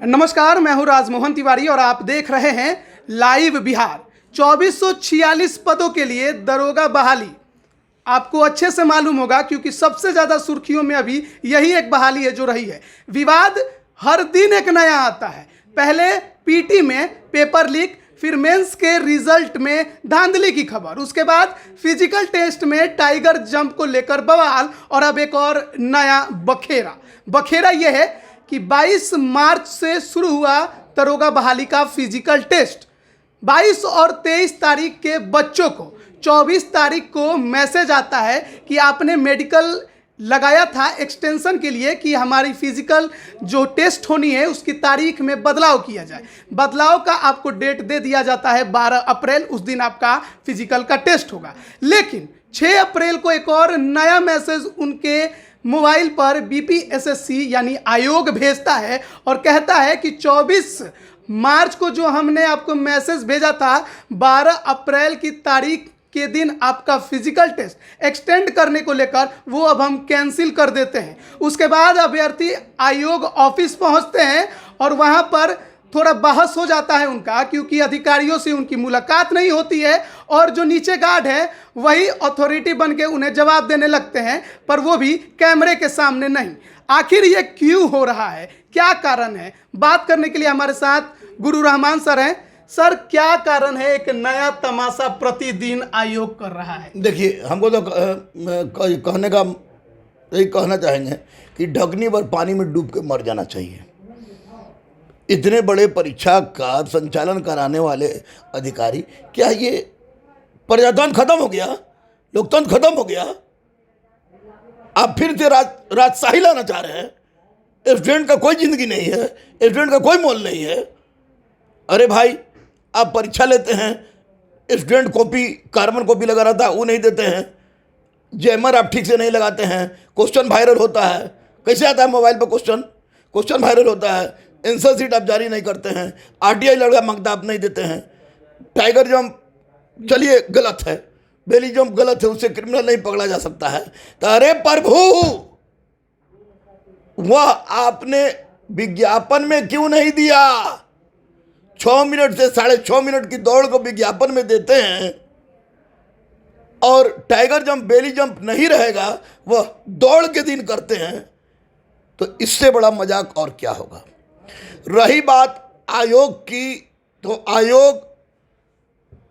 नमस्कार, मैं हूं राजमोहन तिवारी और आप देख रहे हैं लाइव बिहार। 2446 पदों के लिए दरोगा बहाली। आपको अच्छे से मालूम होगा क्योंकि सबसे ज़्यादा सुर्खियों में अभी यही एक बहाली है जो रही है। विवाद हर दिन एक नया आता है। पहले पीटी में पेपर लीक, फिर मेंस के रिजल्ट में धांधली की खबर, उसके बाद फिजिकल टेस्ट में टाइगर जंप को लेकर बवाल और अब एक और नया बखेरा यह है कि 22 मार्च से शुरू हुआ दरोगा बहाली का फिजिकल टेस्ट। 22 और 23 तारीख के बच्चों को 24 तारीख को मैसेज आता है कि आपने मेडिकल लगाया था एक्सटेंशन के लिए कि हमारी फिजिकल जो टेस्ट होनी है उसकी तारीख में बदलाव किया जाए। बदलाव का आपको डेट दे दिया जाता है 12 अप्रैल, उस दिन आपका फिजिकल का टेस्ट होगा। लेकिन 6 अप्रैल को एक और नया मैसेज उनके मोबाइल पर बीपीएसएससी यानी आयोग भेजता है और कहता है कि 24 मार्च को जो हमने आपको मैसेज भेजा था 12 अप्रैल की तारीख के दिन आपका फिजिकल टेस्ट एक्सटेंड करने को लेकर वो अब हम कैंसिल कर देते हैं। उसके बाद अभ्यर्थी आयोग ऑफिस पहुंचते हैं और वहां पर थोड़ा बहस हो जाता है उनका, क्योंकि अधिकारियों से उनकी मुलाकात नहीं होती है और जो नीचे गार्ड है वही अथॉरिटी बन के उन्हें जवाब देने लगते हैं, पर वो भी कैमरे के सामने नहीं। आखिर ये क्यों हो रहा है, क्या कारण है? बात करने के लिए हमारे साथ गुरु रहमान सर हैं। सर, क्या कारण है एक नया तमाशा प्रतिदिन आयोग कर रहा है? देखिए, हमको तो कहने का यही कहना चाहेंगे कि ढकनी भर पानी में डूब के मर जाना चाहिए। इतने बड़े परीक्षा का संचालन कराने वाले अधिकारी, क्या ये प्रजातंत्र खत्म हो गया? लोकतंत्र खत्म हो गया? आप फिर से राजशाही लाना चाह रहे हैं? स्टूडेंट का कोई जिंदगी नहीं है, स्टूडेंट का कोई मोल नहीं है। अरे भाई, आप परीक्षा लेते हैं, स्टूडेंट कॉपी कार्बन कॉपी लगा रहा था वो नहीं देते हैं, जैमर आप ठीक से नहीं लगाते हैं, क्वेश्चन वायरल होता है। कैसे आता है मोबाइल पर क्वेश्चन वायरल होता है। आंसर शीट आप जारी नहीं करते हैं, आरटीआई लड़का मांगता आप नहीं देते हैं। टाइगर जंप चलिए गलत है, बेली जंप गलत है, उससे क्रिमिनल नहीं पकड़ा जा सकता है। तो अरे प्रभु, वह आपने विज्ञापन में क्यों नहीं दिया? 6 मिनट से 6.5 मिनट की दौड़ को विज्ञापन में देते हैं और टाइगर जंप बेली जंप नहीं रहेगा, वह दौड़ के दिन करते हैं। तो इससे बड़ा मजाक और क्या होगा? रही बात आयोग की, तो आयोग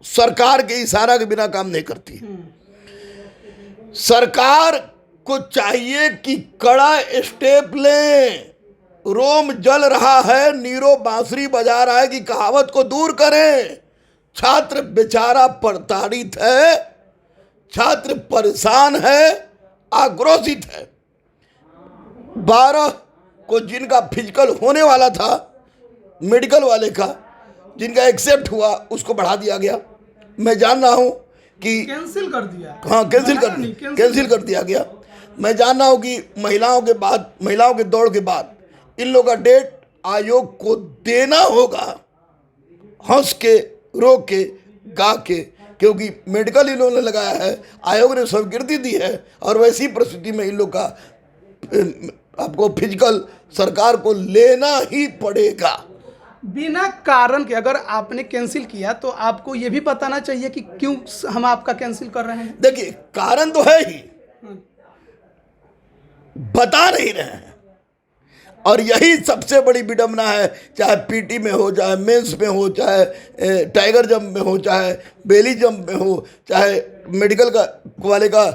सरकार के इशारा के बिना काम नहीं करती। सरकार को चाहिए कि कड़ा स्टेप लें। रोम जल रहा है, नीरो बांसुरी बजा रहा है कि कहावत को दूर करें। छात्र बेचारा प्रताड़ित है, छात्र परेशान है, आक्रोशित है। 12 को जिनका फिजिकल होने वाला था मेडिकल वाले का, जिनका एक्सेप्ट हुआ, उसको बढ़ा दिया गया। मैं जान रहा हूं कि कैंसिल कर दिया। हाँ, कैंसिल कर दिया गया। मैं जान रहा हूं कि महिलाओं के दौड़ के बाद इन लोगों का डेट आयोग को देना होगा, हंस के, रो के, गा के, क्योंकि मेडिकल इन्होंने लगाया है, आयोग ने स्वीकृति दी है। और वैसी परिस्थिति में इन लोग का आपको फिजिकल सरकार को लेना ही पड़ेगा। बिना कारण के अगर आपने कैंसिल किया तो आपको ये भी बताना चाहिए कि क्यों हम आपका कैंसिल कर रहे हैं। देखिए, कारण तो है ही, बता नहीं रहे हैं। और यही सबसे बड़ी विडंबना है, चाहे पीटी में हो, चाहे मेंस में हो, चाहे टाइगर जंप में हो, चाहे बेली जंप में हो, चाहे मेडिकल का वाले का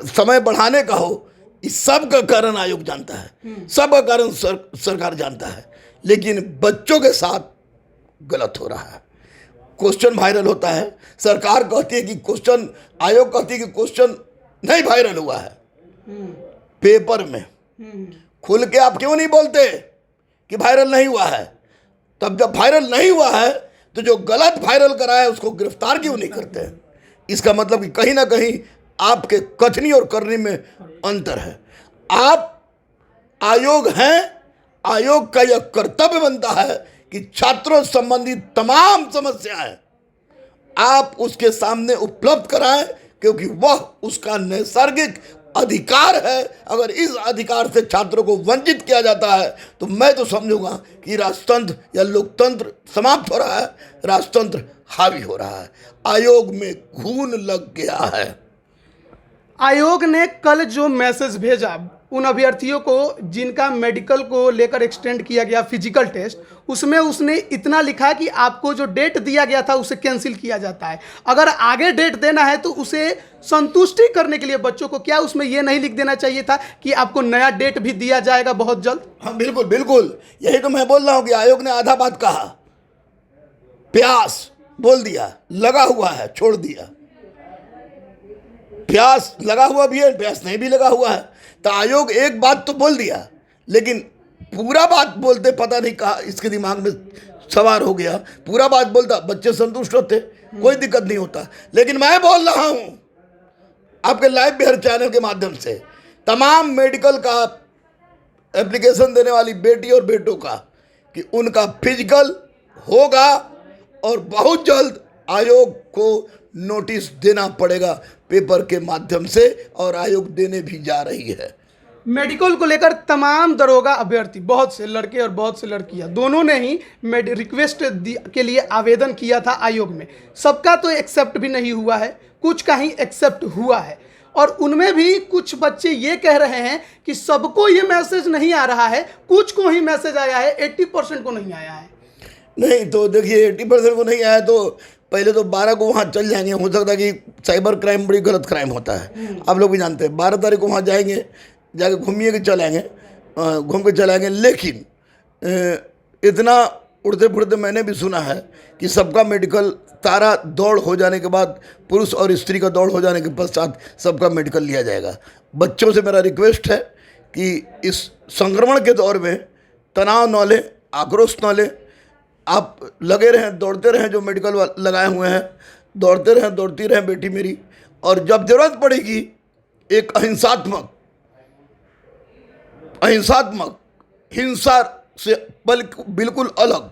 समय बढ़ाने का हो। इस सब का कारण आयोग जानता है, सब का कारण सरकार जानता है। लेकिन बच्चों के साथ गलत हो रहा है। क्वेश्चन वायरल होता है, सरकार कहती है कि क्वेश्चन, आयोग कहती है कि क्वेश्चन नहीं वायरल हुआ है। पेपर में खुल के आप क्यों नहीं बोलते कि वायरल नहीं हुआ है? तब जब वायरल नहीं हुआ है तो जो गलत वायरल करा है उसको गिरफ्तार क्यों नहीं करते हैं? इसका मतलब कि कहीं ना कहीं आपके कथनी और करनी में अंतर है। आप आयोग हैं, आयोग का यह कर्तव्य बनता है कि छात्रों संबंधी तमाम समस्याएं आप उसके सामने उपलब्ध कराएं, क्योंकि वह उसका नैसर्गिक अधिकार है, अगर इस अधिकार से छात्रों को वंचित किया जाता है तो मैं तो समझूंगा कि राजतंत्र या लोकतंत्र समाप्त हो रहा है, राजतंत्र हावी हो रहा है। आयोग में खून लग गया है। आयोग ने कल जो मैसेज भेजा उन अभ्यर्थियों को जिनका मेडिकल को लेकर एक्सटेंड किया गया फिजिकल टेस्ट, उसमें उसने इतना लिखा कि आपको जो डेट दिया गया था उसे कैंसिल किया जाता है। अगर आगे डेट देना है तो उसे संतुष्टि करने के लिए बच्चों को, क्या उसमें यह नहीं लिख देना चाहिए था कि आपको नया डेट भी दिया जाएगा बहुत जल्द? हाँ बिल्कुल बिल्कुल, यही तो मैं बोल रहा हूँ कि आयोग ने आधा बात कहा, प्यास बोल दिया, लगा हुआ है छोड़ दिया। प्यास लगा हुआ भी है, प्यास नहीं भी लगा हुआ है। तो आयोग एक बात तो बोल दिया, लेकिन पूरा बात बोलते पता नहीं कहा इसके दिमाग में सवार हो गया। पूरा बात बोलता बच्चे संतुष्ट होते, कोई दिक्कत नहीं होता। लेकिन मैं बोल रहा हूं आपके लाइव बिहार चैनल के माध्यम से, तमाम मेडिकल का एप्लीकेशन देने वाली बेटी और बेटों का, कि उनका फिजिकल होगा और बहुत जल्द आयोग को नोटिस देना पड़ेगा पेपर के माध्यम से, और आयोग देने भी जा रही है। मेडिकल को लेकर तमाम दरोगा अभ्यर्थी, बहुत से लड़के और बहुत से लड़कियां, दोनों ने ही रिक्वेस्ट के लिए आवेदन किया था आयोग में। सबका तो एक्सेप्ट भी नहीं हुआ है, कुछ का ही एक्सेप्ट हुआ है। और उनमें भी कुछ बच्चे ये कह रहे हैं कि सबको ये मैसेज नहीं आ रहा है, कुछ को ही मैसेज आया है, 80% को नहीं आया है। नहीं तो देखिए, 80% को नहीं आया तो पहले तो 12 को वहाँ चल जाएंगे। हो सकता है कि साइबर क्राइम बड़ी गलत क्राइम होता है, आप लोग भी जानते हैं। 12 तारीख को वहाँ जाएंगे, जाके घूमिए के चल आएंगे, घूम के चल आएंगे। लेकिन इतना उड़ते फुड़ते मैंने भी सुना है कि सबका मेडिकल सारा दौड़ हो जाने के बाद, पुरुष और स्त्री का दौड़ हो जाने के पश्चात सबका मेडिकल लिया जाएगा। बच्चों से मेरा रिक्वेस्ट है कि इस संक्रमण के दौर में तनाव न लें, आक्रोश न लें, आप लगे रहें, दौड़ते रहें। जो मेडिकल लगाए हुए हैं दौड़ते रहें, दौड़ती रहें बेटी मेरी। और जब जरूरत पड़ेगी एक अहिंसात्मक हिंसा से बिल्कुल अलग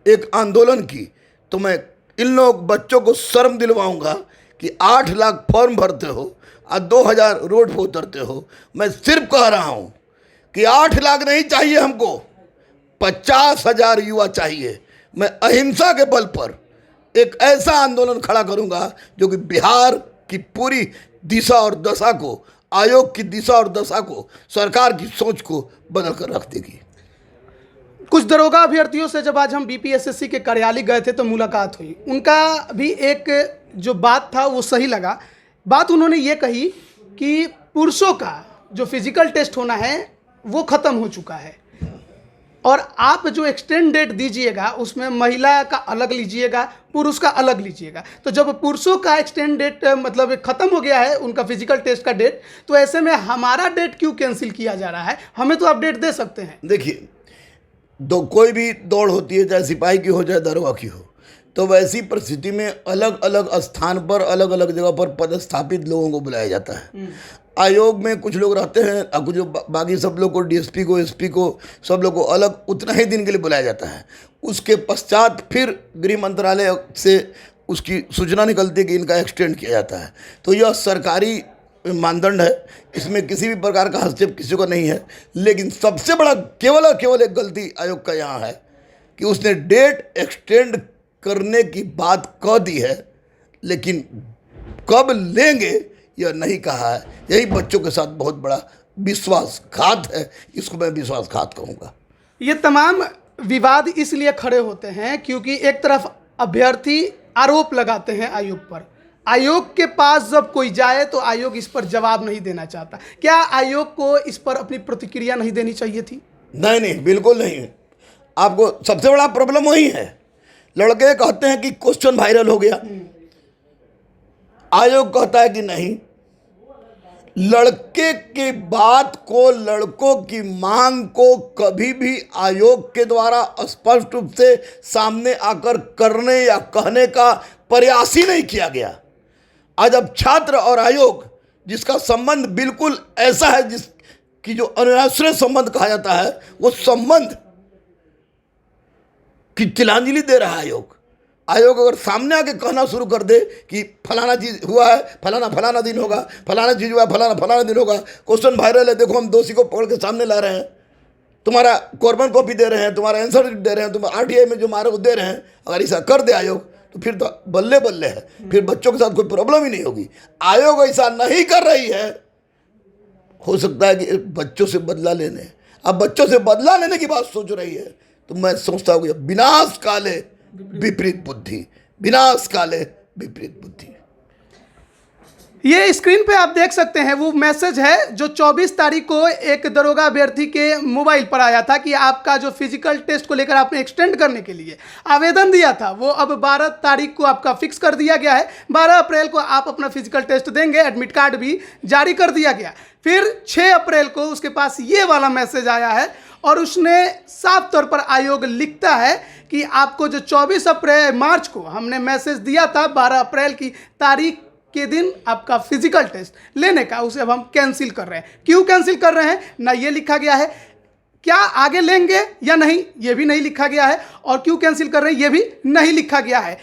एक आंदोलन की, तो मैं इन लोग बच्चों को शर्म दिलवाऊंगा कि 8 लाख फॉर्म भरते हो और 2000 रोड पर उतरते हो। मैं सिर्फ कह रहा हूं कि 8 लाख नहीं चाहिए हमको, 50,000 युवा चाहिए। मैं अहिंसा के बल पर एक ऐसा आंदोलन खड़ा करूंगा जो कि बिहार की पूरी दिशा और दशा को, आयोग की दिशा और दशा को, सरकार की सोच को बदल कर रख देगी। कुछ दरोगा अभ्यर्थियों से जब आज हम बीपीएसएससी के कार्यालय गए थे तो मुलाकात हुई, उनका भी एक जो बात था वो सही लगा। बात उन्होंने ये कही कि पुरुषों का जो फिजिकल टेस्ट होना है वो ख़त्म हो चुका है, और आप जो एक्सटेंड डेट दीजिएगा उसमें महिला का अलग लीजिएगा, पुरुष का अलग लीजिएगा। तो जब पुरुषों का एक्सटेंड डेट मतलब ख़त्म हो गया है उनका फिजिकल टेस्ट का डेट, तो ऐसे में हमारा डेट क्यों कैंसिल किया जा रहा है? हमें तो आप डेट दे सकते हैं। देखिए, कोई भी दौड़ होती है, चाहे सिपाही की हो चाहे दरोगा की हो, तो वैसी परिस्थिति में अलग अलग स्थान पर, अलग अलग जगह पर पदस्थापित लोगों को बुलाया जाता है। आयोग में कुछ लोग रहते हैं और कुछ बाकी सब लोग को, डीएसपी को, एसपी को, सब लोग को अलग उतना ही दिन के लिए बुलाया जाता है। उसके पश्चात फिर गृह मंत्रालय से उसकी सूचना निकलती है कि इनका एक्सटेंड किया जाता है। तो यह सरकारी मानदंड है, इसमें किसी भी प्रकार का हस्तक्षेप किसी को नहीं है। लेकिन सबसे बड़ा केवल एक गलती आयोग का यहाँ है कि उसने डेट एक्सटेंड करने की बात कह दी है, लेकिन कब लेंगे यह नहीं कहा है। यही बच्चों के साथ बहुत बड़ा विश्वासघात है, इसको मैं विश्वासघात कहूँगा। ये तमाम विवाद इसलिए खड़े होते हैं क्योंकि एक तरफ अभ्यर्थी आरोप लगाते हैं आयोग पर, आयोग के पास जब कोई जाए तो आयोग इस पर जवाब नहीं देना चाहता। क्या आयोग को इस पर अपनी प्रतिक्रिया नहीं देनी चाहिए थी? नहीं, बिल्कुल नहीं। आपको सबसे बड़ा प्रॉब्लम वही है, लड़के कहते हैं कि क्वेश्चन वायरल हो गया, आयोग कहता है कि नहीं। लड़के की बात को, लड़कों की मांग को कभी भी आयोग के द्वारा स्पष्ट रूप से सामने आकर करने या कहने का प्रयास ही नहीं किया गया। आज अब छात्र और आयोग, जिसका संबंध बिल्कुल ऐसा है जिसकी जो अनाश्रय संबंध कहा जाता है, वो संबंध की तिलांजलि दे रहा है आयोग। आयोग अगर सामने आके कहना शुरू कर दे कि फलाना चीज़ हुआ है, फलाना फलाना दिन होगा, फलाना चीज़ हुआ है, फलाना फलाना दिन होगा, क्वेश्चन वायरल है, देखो हम दोषी को पकड़ के सामने ला रहे हैं, तुम्हारा कॉर्बन कॉपी दे रहे हैं, तुम्हारा आंसर दे रहे हैं, तुम RTI में जो मारे वो दे रहे हैं, अगर ऐसा कर दे आयोग तो फिर तो बल्ले बल्ले है, फिर बच्चों के साथ कोई प्रॉब्लम ही नहीं होगी। आयोग ऐसा नहीं कर रही है, हो सकता है कि बच्चों से बदला लेने, अब बच्चों से बदला लेने की बात सोच रही है, तो मैं सोचता हूँ विनाश काले विपरीत बुद्धि, विनाश काले विपरीत बुद्धि। ये स्क्रीन पे आप देख सकते हैं वो मैसेज है जो 24 तारीख को एक दरोगा अभ्यर्थी के मोबाइल पर आया था कि आपका जो फिजिकल टेस्ट को लेकर आपने एक्सटेंड करने के लिए आवेदन दिया था वो अब 12 तारीख को आपका फिक्स कर दिया गया है। 12 अप्रैल को आप अपना फिजिकल टेस्ट देंगे, एडमिट कार्ड भी जारी कर दिया गया। फिर 6 अप्रैल को उसके पास ये वाला मैसेज आया है और उसने साफ तौर पर आयोग लिखता है कि आपको जो 24 मार्च को हमने मैसेज दिया था 12 अप्रैल की तारीख के दिन आपका फिजिकल टेस्ट लेने का, उसे अब हम कैंसिल कर रहे हैं। क्यों कैंसिल कर रहे हैं ना ये लिखा गया है, क्या आगे लेंगे या नहीं ये भी नहीं लिखा गया है, और क्यों कैंसिल कर रहे हैं ये भी नहीं लिखा गया है।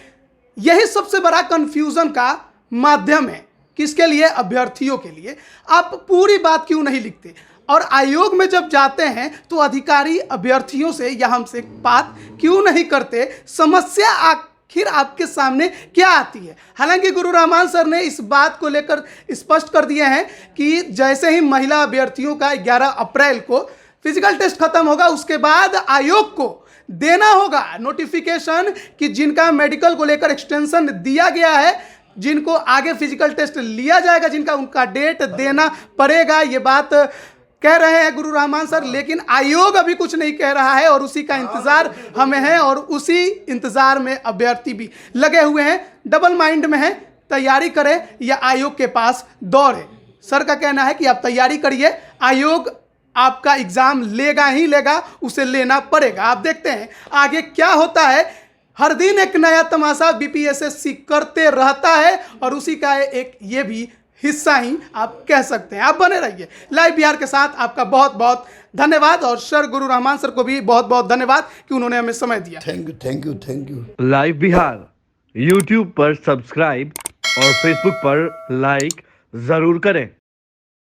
यही सबसे बड़ा कंफ्यूजन का माध्यम है। किसके लिए? अभ्यर्थियों के लिए। आप पूरी बात क्यों नहीं लिखते? और आयोग में जब जाते हैं तो अधिकारी अभ्यर्थियों से या हमसे बात क्यों नहीं करते? समस्या आखिर आपके सामने क्या आती है? हालांकि गुरु रहमान सर ने इस बात को लेकर स्पष्ट कर दिए हैं कि जैसे ही महिला अभ्यर्थियों का 11 अप्रैल को फिजिकल टेस्ट खत्म होगा उसके बाद आयोग को देना होगा नोटिफिकेशन कि जिनका मेडिकल को लेकर एक्सटेंशन दिया गया है, जिनको आगे फिजिकल टेस्ट लिया जाएगा, जिनका उनका डेट देना पड़ेगा। ये बात कह रहे हैं गुरु रहमान सर, लेकिन आयोग अभी कुछ नहीं कह रहा है और उसी का इंतजार हमें है और उसी इंतजार में अभ्यर्थी भी लगे हुए हैं, डबल माइंड में है, तैयारी करें या आयोग के पास दौड़े। सर का कहना है कि आप तैयारी करिए, आयोग आपका एग्जाम लेगा ही लेगा, उसे लेना पड़ेगा। आप देखते हैं आगे क्या होता है। हर दिन एक नया तमाशा BPSSC करते रहता है और उसी का एक ये भी हिस्सा ही आप कह सकते हैं। आप बने रहिए लाइव बिहार के साथ। आपका बहुत बहुत धन्यवाद और सर गुरु रहमान सर को भी बहुत बहुत धन्यवाद कि उन्होंने हमें समय दिया। Thank you thank you thank you. Live Bihar YouTube पर सब्सक्राइब और Facebook पर लाइक जरूर करें।